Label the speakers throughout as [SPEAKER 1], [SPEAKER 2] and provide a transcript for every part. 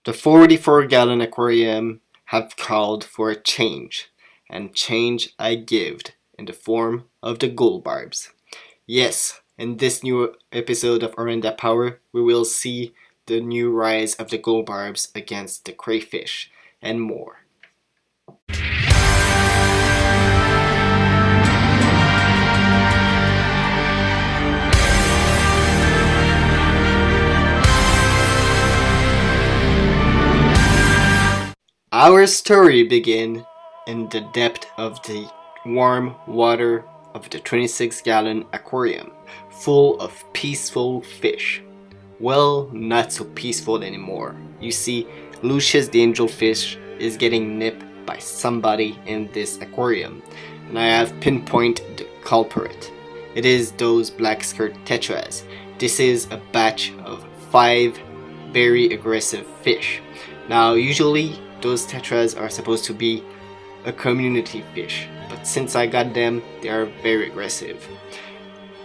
[SPEAKER 1] The 44-gallon aquarium have called for a change, and change I gived in the form of the goldbarbs. Yes, in this new episode of Orenda Power, we will see the new rise of the goldbarbs against the crayfish, and more. Our story begins in the depth of the warm water of the 26-gallon aquarium, full of peaceful fish. Well, not so peaceful anymore. You see, Lucius the angelfish is getting nipped by somebody in this aquarium, and I have pinpointed the culprit. It is those black skirt tetras. This is a batch of 5 very aggressive fish. Now, usually those tetras are supposed to be a community fish, but since I got them, they are very aggressive.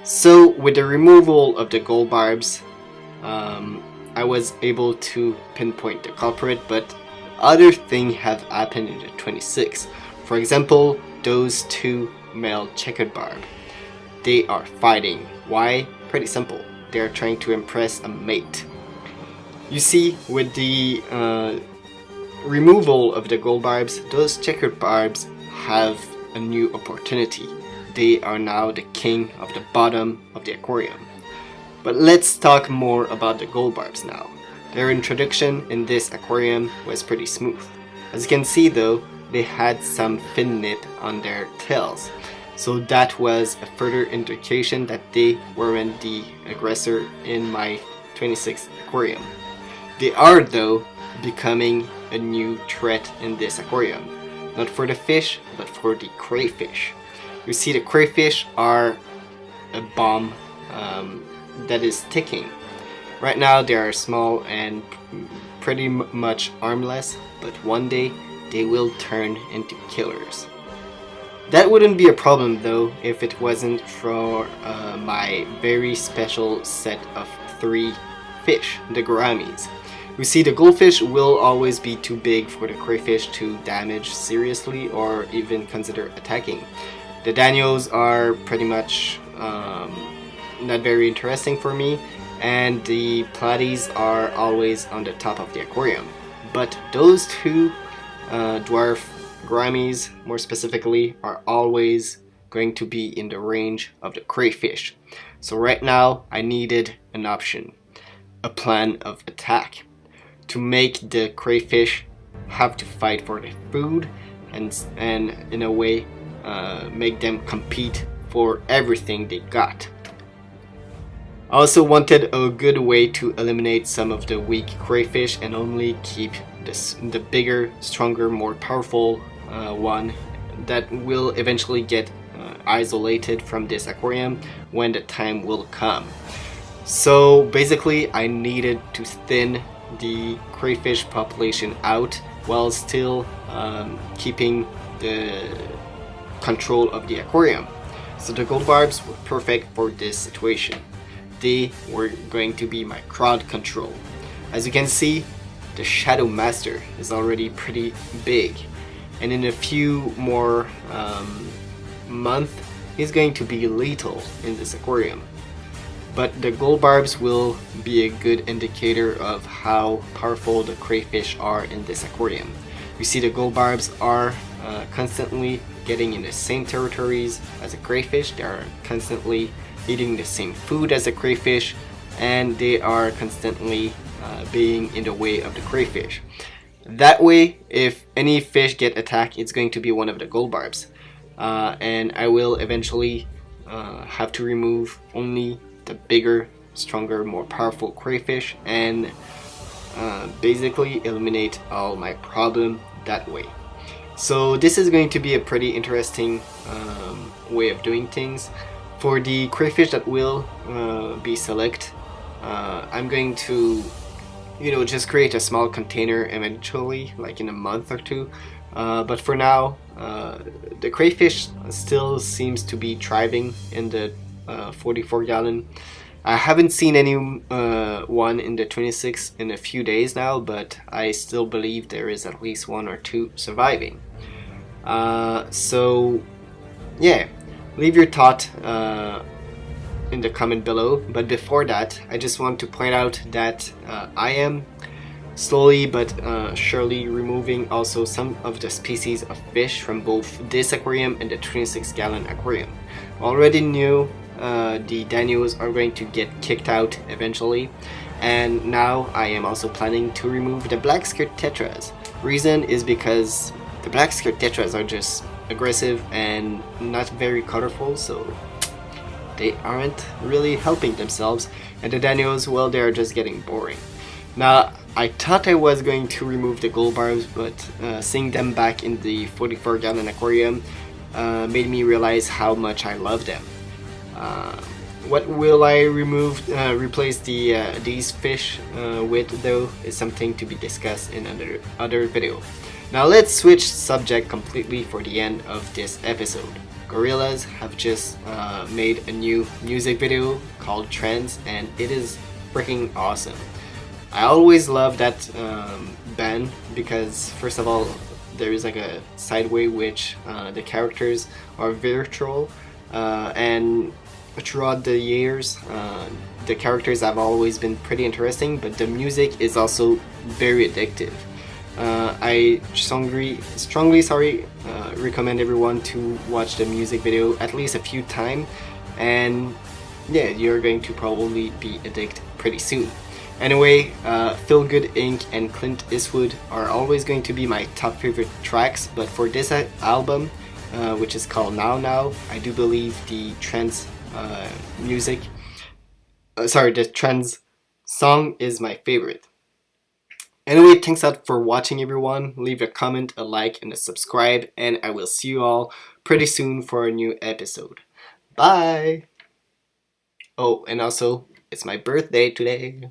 [SPEAKER 1] So with the removal of the goldbarbs, I was able to pinpoint the culprit, but other things have happened in the 26. For example, those 2 male checkered barb. They are fighting. Why? Pretty simple. They are trying to impress a mate. You see, with the removal of the goldbarbs, those checkered barbs have a new opportunity. They are now the king of the bottom of the aquarium. But let's talk more about the goldbarbs now. Their introduction in this aquarium was pretty smooth. As you can see though, they had some fin nip on their tails. So that was a further indication that they weren't the aggressor in my 26 aquarium. They are though becoming a new threat in this aquarium. Not for the fish, but for the crayfish. You see, the crayfish are a bomb that is ticking. Right now they are small and pretty much armless, but one day they will turn into killers. That wouldn't be a problem though if it wasn't for my very special set of 3 fish, the gouramis. We see the goldfish will always be too big for the crayfish to damage seriously or even consider attacking. The Daniels are pretty much not very interesting for me, and the platies are always on the top of the aquarium. But those 2 dwarf gouramis, more specifically, are always going to be in the range of the crayfish. So right now I needed an option, a plan of attack, to make the crayfish have to fight for their food and in a way make them compete for everything they got. I also wanted a good way to eliminate some of the weak crayfish and only keep the bigger, stronger, more powerful one that will eventually get isolated from this aquarium when the time will come. So basically I needed to thin the crayfish population out while still keeping the control of the aquarium. So the goldbarbs were perfect for this situation. They were going to be my crowd control. As you can see, the Shadow Master is already pretty big, and in a few more months he's going to be lethal in this aquarium. But the goldbarbs will be a good indicator of how powerful the crayfish are in this aquarium. You see, the goldbarbs are constantly getting in the same territories as a crayfish. They are constantly eating the same food as a crayfish, and they are constantly being in the way of the crayfish. That way, if any fish get attacked, it's going to be one of the goldbarbs, and I will eventually have to remove only the bigger, stronger, more powerful crayfish and basically eliminate all my problem that way. So this is going to be a pretty interesting way of doing things. For the crayfish that will be select, I'm going to just create a small container eventually, like in a month or 2. But for now, the crayfish still seems to be thriving in the 44-gallon. I haven't seen any one in the 26 in a few days now, but I still believe there is at least 1 or 2 surviving. So yeah, leave your thought in the comment below. But before that, I just want to point out that I am slowly but surely removing also some of the species of fish from both this aquarium and the 26-gallon aquarium. Already knew the Danios are going to get kicked out eventually, and now I am also planning to remove the black skirt tetras. Reason is because the black skirt tetras are just aggressive and not very colorful, so they aren't really helping themselves, and the Danios, well, they are just getting boring. Now, I thought I was going to remove the goldbarbs, but seeing them back in the 44-gallon aquarium made me realize how much I love them. What will I replace these fish with, though, is something to be discussed in another video. Now let's switch subject completely for the end of this episode. Gorillaz have just made a new music video called Trends, and it is freaking awesome. I always love that band because, first of all, there is like a side way which the characters are virtual, and throughout the years the characters have always been pretty interesting, but the music is also very addictive. I strongly recommend everyone to watch the music video at least a few times, and yeah, you're going to probably be addicted pretty soon. Anyway, Feel Good Inc. and Clint Eastwood are always going to be my top favorite tracks, but for this album, which is called Now Now, I do believe the Trends the Trends song is my favorite. Anyway, thanks out for watching, everyone. Leave a comment, a like, and a subscribe, and I will see you all pretty soon for a new episode. Bye! Oh, and also, it's my birthday today.